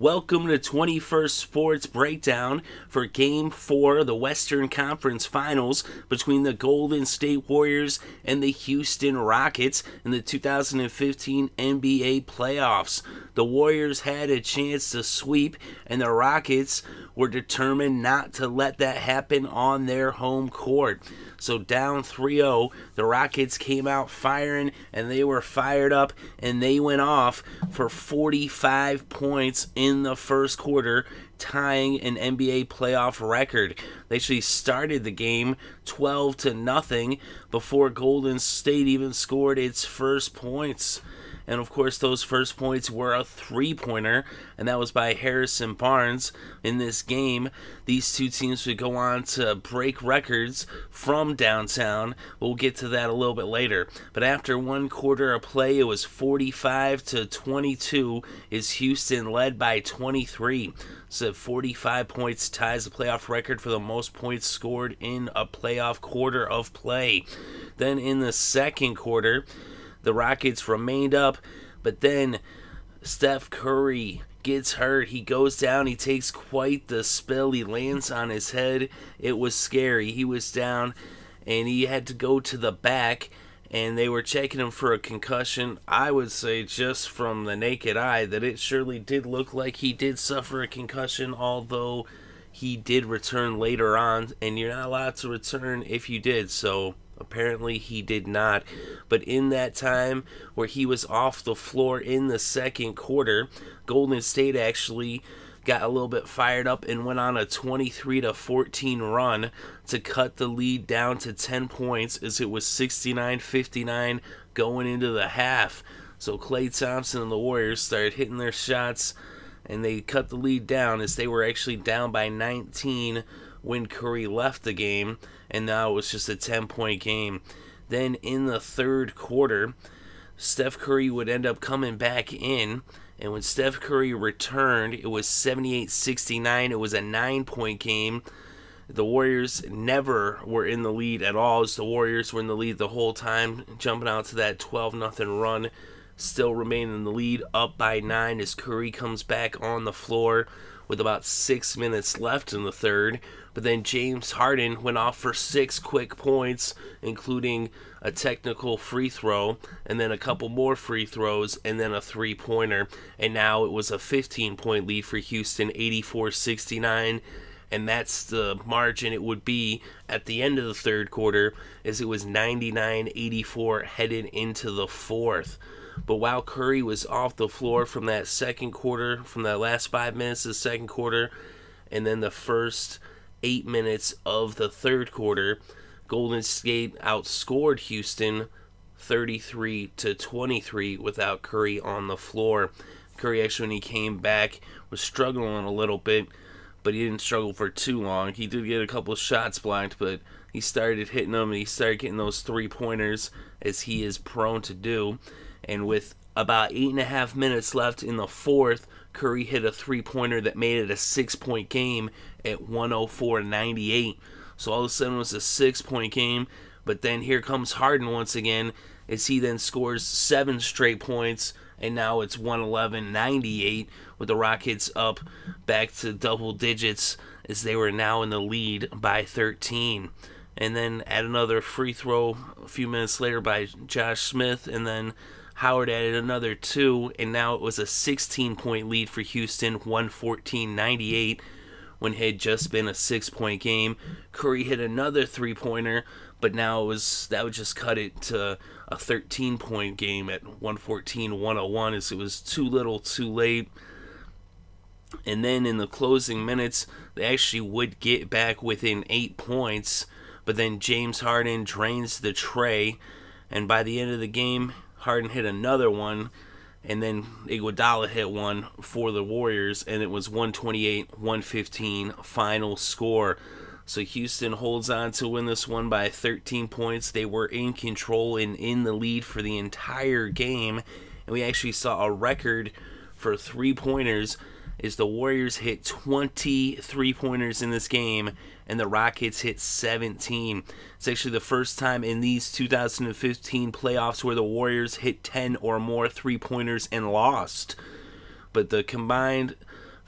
Welcome to 21st Sports Breakdown for Game 4 of the Western Conference Finals between the Golden State Warriors and the Houston Rockets in the 2015 NBA playoffs. The Warriors had a chance to sweep, and the Rockets were determined not to let that happen on their home court. So down 3-0, the Rockets came out firing, and they were fired up, and they went off for 45 points in the first quarter, tying an NBA playoff record. They actually started the game 12-0 before Golden State even scored its first points. And of course, those first points were a three-pointer, and that was by Harrison Barnes. In this game, these two teams would go on to break records from downtown. We'll get to that a little bit later. But after one quarter of play, it was 45-22 as Houston led by 23. So 45 points ties the playoff record for the most points scored in a playoff quarter of play. Then in the second quarter, the Rockets remained up, but then Steph Curry gets hurt. He goes down. He takes quite the spill. He lands on his head. It was scary. He was down, and he had to go to the back, and they were checking him for a concussion. I would say just from the naked eye that it surely did look like he did suffer a concussion, although he did return later on, and you're not allowed to return if you did, so apparently he did not. But in that time where he was off the floor in the second quarter, Golden State actually got a little bit fired up and went on a 23-14 run to cut the lead down to 10 points as it was 69-59 going into the half. So Klay Thompson and the Warriors started hitting their shots, and they cut the lead down as they were actually down by 19 when Curry left the game, and now it was just a 10-point game. Then in the third quarter, Steph Curry would end up coming back in, and when Steph Curry returned, it was 78-69. It was a 9-point game. The Warriors never were in the lead at all, as the Warriors were in the lead the whole time, jumping out to that 12-0 run, still remaining in the lead, up by 9 as Curry comes back on the floor with about 6 minutes left in the third. But then James Harden went off for 6 quick points, including a technical free throw, and then a couple more free throws, and then a three-pointer. And now it was a 15-point lead for Houston, 84-69. And that's the margin it would be at the end of the third quarter, as it was 99-84 headed into the fourth. But while Curry was off the floor from that second quarter, from that last 5 minutes of the second quarter, and then the first 8 minutes of the third quarter, Golden State outscored Houston 33-23 without Curry on the floor. Curry actually, when he came back, was struggling a little bit, but he didn't struggle for too long. He did get a couple of shots blocked, but he started hitting them, and he started getting those three-pointers, as he is prone to do. And with about 8.5 minutes left in the fourth, Curry hit a three-pointer that made it a 6-point game at 104-98. So all of a sudden it was a 6-point game. But then here comes Harden once again, as he then scores 7 straight points, and now it's 111-98 with the Rockets up back to double digits, as they were now in the lead by 13. And then at another free throw a few minutes later by Josh Smith, and then Howard added another 2, and now it was a 16-point lead for Houston, 114-98, when it had just been a 6-point game. Curry hit another three-pointer, but now that would just cut it to a 13-point game at 114-101, as it was too little too late. And then in the closing minutes, they actually would get back within 8 points, but then James Harden drains the tray, and by the end of the game, Harden hit another one, and then Iguodala hit one for the Warriors, and it was 128-115 final score. So Houston holds on to win this one by 13 points. They were in control and in the lead for the entire game, and we actually saw a record for three-pointers as the Warriors hit 20 three-pointers in this game, and the Rockets hit 17. It's actually the first time in these 2015 playoffs where the Warriors hit 10 or more three-pointers and lost. But the combined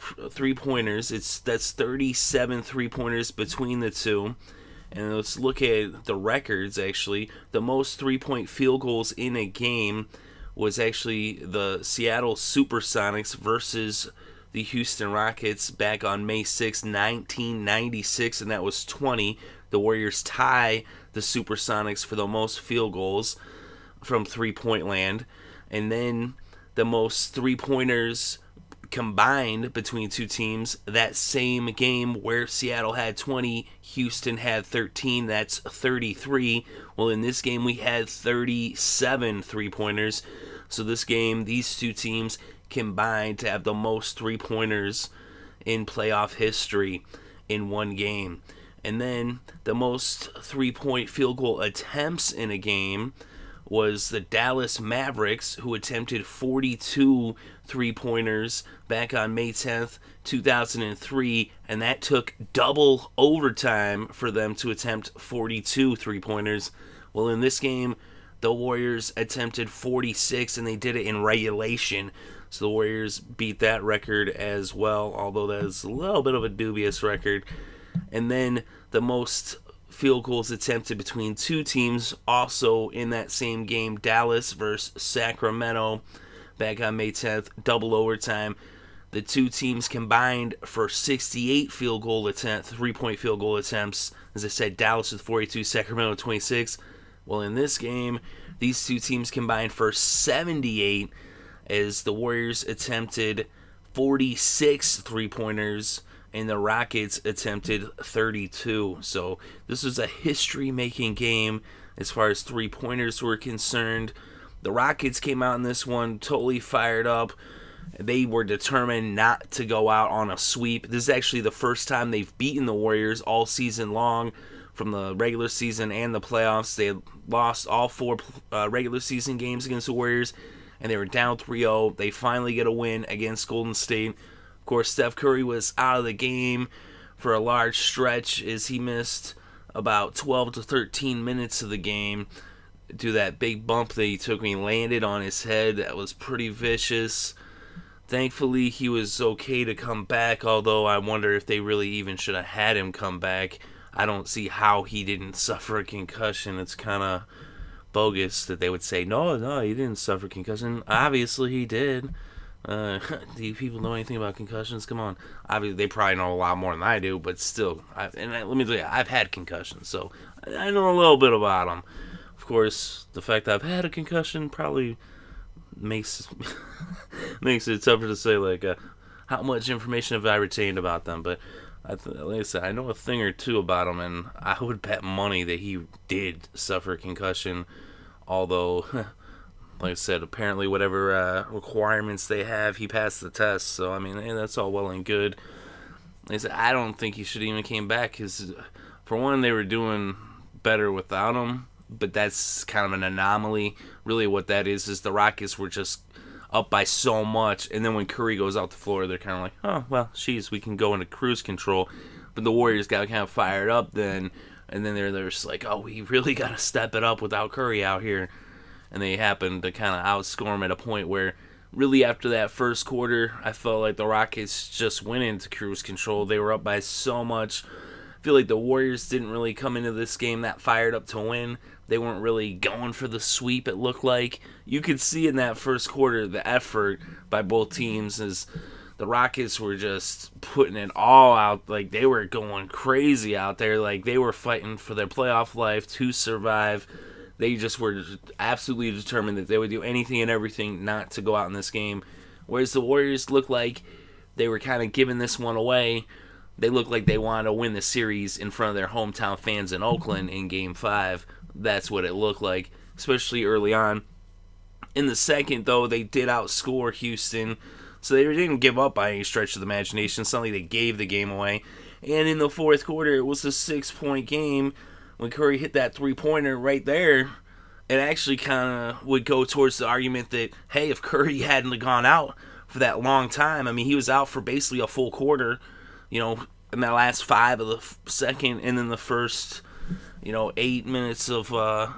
3-pointers. That's 37 3-pointers between the two. And let's look at the records, actually. The most 3-point field goals in a game was actually the Seattle Supersonics versus the Houston Rockets back on May 6, 1996, and that was 20. The Warriors tie the Supersonics for the most field goals from three-point land. And then the most three-pointers combined between two teams, that same game where Seattle had 20, Houston had 13, that's 33. Well, in this game we had 37 three-pointers. So this game, these two teams combined to have the most three-pointers in playoff history in one game. And then the most three-point field goal attempts in a game was the Dallas Mavericks, who attempted 42 three-pointers back on May 10th, 2003, and that took double overtime for them to attempt 42 three-pointers. Well, in this game, the Warriors attempted 46, and they did it in regulation. So the Warriors beat that record as well, although that is a little bit of a dubious record. And then the most field goals attempted between two teams, also in that same game, Dallas versus Sacramento, back on May 10th, double overtime. The two teams combined for 68 three-point field goal attempts. As I said, Dallas with 42, Sacramento with 26. Well, in this game, these two teams combined for 78, as the Warriors attempted 46 three-pointers and the Rockets attempted 32. So this was a history-making game as far as three-pointers were concerned. The Rockets came out in this one totally fired up. They were determined not to go out on a sweep. This is actually the first time they've beaten the Warriors all season long, from the regular season and the playoffs. They had lost all 4 regular season games against the Warriors, and they were down 3-0. They finally get a win against Golden State. Of course, Steph Curry was out of the game for a large stretch, as he missed about 12 to 13 minutes of the game due to that big bump that he took when he landed on his head. That was pretty vicious. Thankfully, he was okay to come back, although I wonder if they really even should have had him come back. I don't see how he didn't suffer a concussion. It's kind of bogus that they would say, no, he didn't suffer concussion. Obviously, he did. Do you people know anything about concussions? Come on. Obviously, they probably know a lot more than I do, but still. Let me tell you, I've had concussions, so I know a little bit about them. Of course, the fact that I've had a concussion probably makes it tougher to say, like, how much information have I retained about them. But like I said, I know a thing or two about him, and I would bet money that he did suffer a concussion, although, like I said, apparently whatever requirements they have, he passed the test. So, I mean, that's all well and good. Like I said, I don't think he should even came back, because, for one, they were doing better without him, but that's kind of an anomaly. Really what that is the Rockets were just up by so much, and then when Curry goes out the floor, they're kind of like, oh, well, we can go into cruise control. But the Warriors got kind of fired up then, and then they're just like, oh, we really got to step it up without Curry out here. And they happened to kind of outscore him at a point where, really after that first quarter, I felt like the Rockets just went into cruise control. They were up by so much. I feel like the Warriors didn't really come into this game that fired up to win. They weren't really going for the sweep, it looked like. You could see in that first quarter the effort by both teams, as the Rockets were just putting it all out. Like, they were going crazy out there. Like, they were fighting for their playoff life to survive. They just were absolutely determined that they would do anything and everything not to go out in this game. Whereas the Warriors looked like they were kind of giving this one away. They looked like they wanted to win the series in front of their hometown fans in Oakland in Game 5. That's what it looked like, especially early on. In the second, though, they did outscore Houston, so they didn't give up by any stretch of the imagination. Suddenly they gave the game away. And in the fourth quarter, it was a 6-point game. When Curry hit that three-pointer right there, it actually kind of would go towards the argument that, hey, if Curry hadn't gone out for that long time, I mean, he was out for basically a full quarter, in that last 5 of the second, and then the first 8 minutes of, or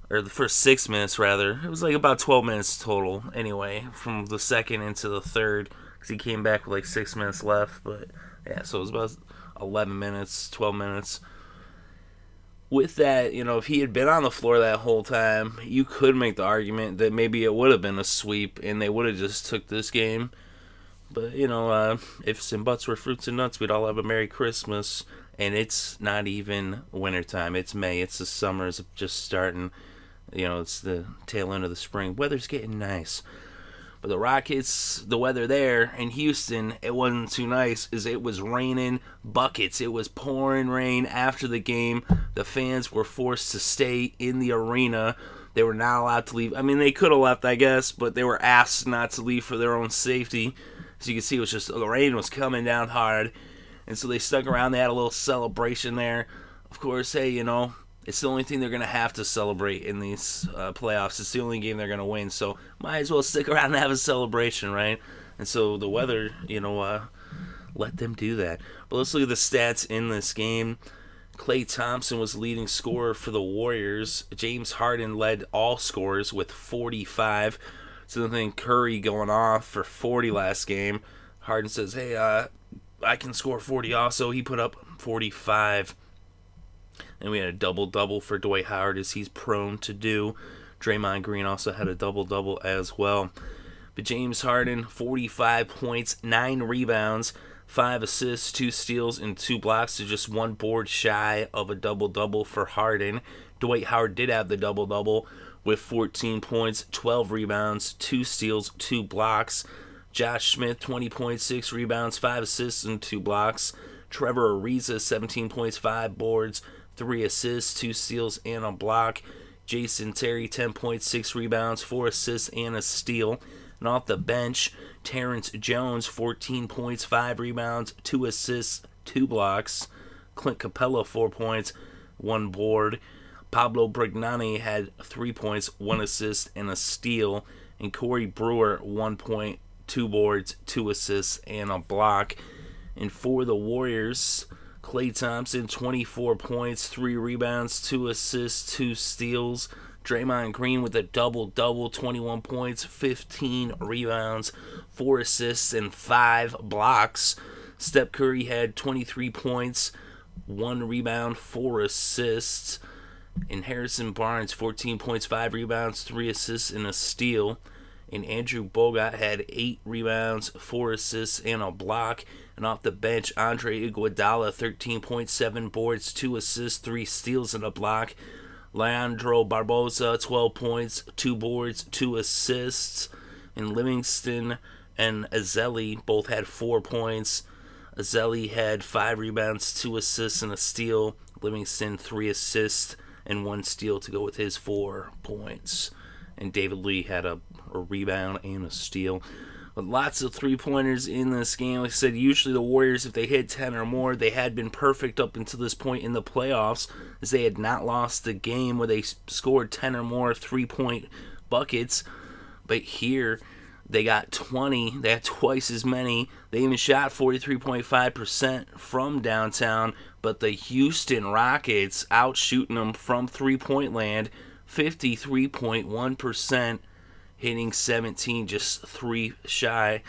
the first 6 minutes, rather. It was like about 12 minutes total, anyway, from the second into the third. because he came back with like 6 minutes left. But yeah, so it was about 11 minutes, 12 minutes. With that, if he had been on the floor that whole time, you could make the argument that maybe it would have been a sweep and they would have just took this game. But, ifs and buts were fruits and nuts, we'd all have a Merry Christmas. And it's not even wintertime. It's May. It's the summer's just starting. It's the tail end of the spring. Weather's getting nice. But the Rockets, the weather there in Houston, it wasn't too nice. It was raining buckets. It was pouring rain after the game. The fans were forced to stay in the arena. They were not allowed to leave. I mean, they could have left, I guess, but they were asked not to leave for their own safety. So you can see it was just the rain was coming down hard. And so they stuck around. They had a little celebration there. Of course, hey, it's the only thing they're going to have to celebrate in these playoffs. It's the only game they're going to win. So might as well stick around and have a celebration, right? And so the weather, let them do that. But let's look at the stats in this game. Klay Thompson was leading scorer for the Warriors. James Harden led all scorers with 45. So then Curry going off for 40 last game. Harden says, hey, I can score 40 also. He put up 45. And we had a double-double for Dwight Howard, as he's prone to do. Draymond Green also had a double-double as well. But James Harden, 45 points, 9 rebounds, 5 assists, 2 steals, and 2 blocks, so just 1 board shy of a double-double for Harden. Dwight Howard did have the double-double with 14 points, 12 rebounds, 2 steals, 2 blocks. Josh Smith, 20 points, 6 rebounds, 5 assists, and 2 blocks. Trevor Ariza, 17 points, 5 boards, 3 assists, 2 steals, and a block. Jason Terry, 10 points, 6 rebounds, 4 assists, and a steal. And off the bench, Terrence Jones, 14 points, 5 rebounds, 2 assists, 2 blocks. Clint Capela, 4 points, 1 board. Pablo Prigioni had 3 points, 1 assist, and a steal. And Corey Brewer, 1 point, 2 boards, 2 assists, and a block. And for the Warriors, Klay Thompson, 24 points, 3 rebounds, 2 assists, 2 steals. Draymond Green with a double-double, 21 points, 15 rebounds, 4 assists, and 5 blocks. Steph Curry had 23 points, 1 rebound, 4 assists. And Harrison Barnes, 14 points, 5 rebounds, 3 assists, and a steal. And Andrew Bogut had 8 rebounds, 4 assists, and a block. And off the bench, Andre Iguodala, 13.7 boards, 2 assists, 3 steals, and a block. Leandro Barbosa, 12 points, 2 boards, 2 assists. And Livingston and Ezeli both had 4 points. Ezeli had 5 rebounds, 2 assists, and a steal. Livingston, 3 assists and 1 steal to go with his 4 points. And David Lee had a rebound and a steal. But lots of three-pointers in this game. Like I said, usually the Warriors, if they hit 10 or more, they had been perfect up until this point in the playoffs, as they had not lost the game where they scored 10 or more three-point buckets. But here, they got 20. They had twice as many. They even shot 43.5% from downtown. But the Houston Rockets outshooting them from three-point land, 53.1%. Hitting 17, just 3 shy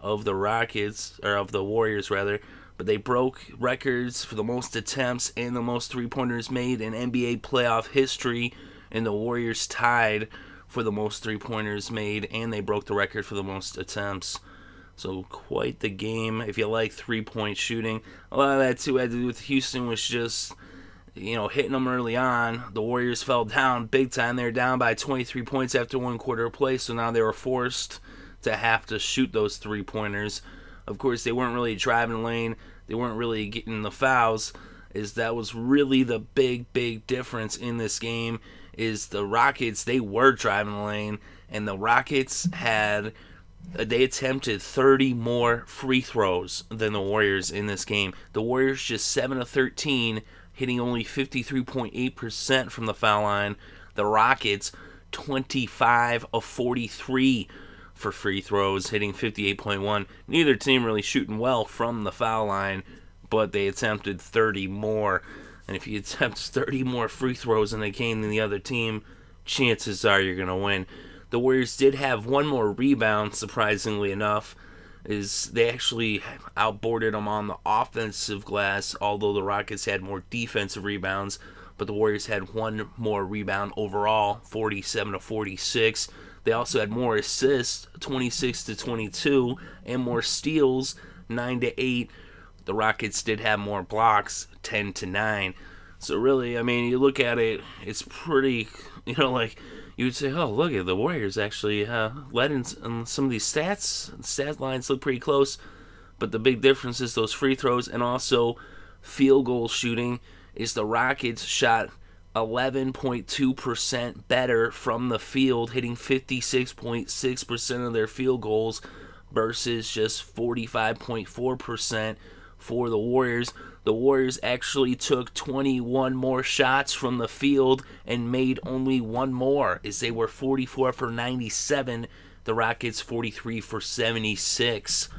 of the Rockets, or of the Warriors rather. But they broke records for the most attempts and the most three-pointers made in NBA playoff history. And the Warriors tied for the most three-pointers made, and they broke the record for the most attempts. So quite the game if you like three-point shooting. A lot of that too had to do with Houston, was just, hitting them early on. The Warriors fell down big time. They were down by 23 points after 1 quarter of play, so now they were forced to have to shoot those three-pointers. Of course, they weren't really driving the lane. They weren't really getting the fouls. That was really the big difference in this game, is the Rockets, they were driving the lane, and the Rockets they attempted 30 more free throws than the Warriors in this game. The Warriors just 7 of 13, hitting only 53.8% from the foul line. The Rockets, 25 of 43 for free throws, hitting 58.1. Neither team really shooting well from the foul line, but they attempted 30 more. And if you attempt 30 more free throws in a game than the other team, chances are you're going to win. The Warriors did have 1 more rebound, surprisingly enough, is they actually outboarded them on the offensive glass, although the Rockets had more defensive rebounds, but the Warriors had one more rebound overall, 47-46. They also had more assists, 26-22, and more steals, 9-8. The Rockets did have more blocks, 10-9. So really, I mean, you look at it, it's pretty, like you would say, oh, look at the Warriors actually led in some of these stats. The stat lines look pretty close, but the big difference is those free throws and also field goal shooting. Is the Rockets shot 11.2% better from the field, hitting 56.6% of their field goals versus just 45.4% for the Warriors. The Warriors actually took 21 more shots from the field and made only one more, as they were 44 for 97, the Rockets 43 for 76.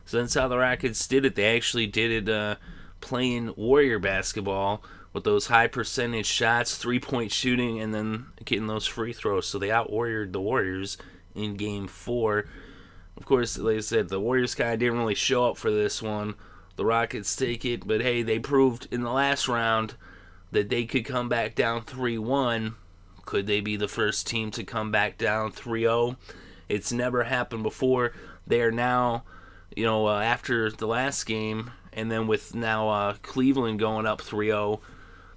So that's how the Rockets did it. They actually did it playing Warrior basketball with those high percentage shots, 3-point shooting, and then getting those free throws. So they out-warriored the Warriors in Game 4. Of course, like I said, the Warriors kind of didn't really show up for this one. The Rockets take it, but hey, they proved in the last round that they could come back down 3-1. Could they be the first team to come back down 3-0? It's never happened before. They are now, after the last game, and then with now Cleveland going up 3-0,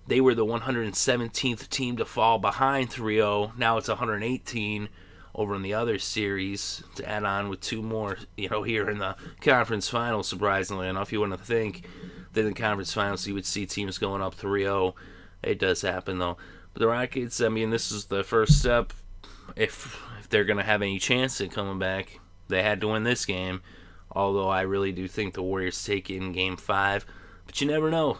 they were the 117th team to fall behind 3-0. Now it's 118 over in the other series to add on with two more, here in the conference finals, surprisingly enough. You wouldn't think that in the conference finals you would see teams going up 3-0. It does happen, though. But the Rockets, I mean, this is the first step. If they're going to have any chance at coming back, they had to win this game. Although I really do think the Warriors take it in Game 5. But you never know.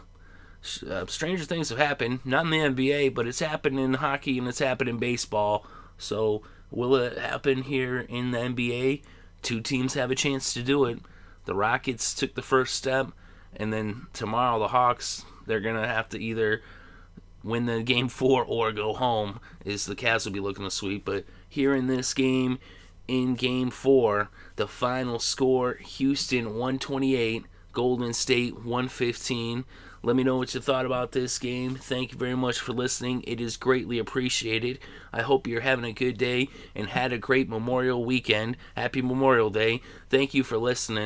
Stranger things have happened. Not in the NBA, but it's happened in hockey and it's happened in baseball. So will it happen here in the NBA? Two teams have a chance to do it. The Rockets took the first step, and then tomorrow the Hawks, they're going to have to either win the Game 4 or go home, as the Cavs will be looking to sweep. But here in this game, in Game 4, the final score, Houston 128, Golden State 115. Let me know what you thought about this game. Thank you very much for listening. It is greatly appreciated. I hope you're having a good day and had a great Memorial weekend. Happy Memorial Day. Thank you for listening.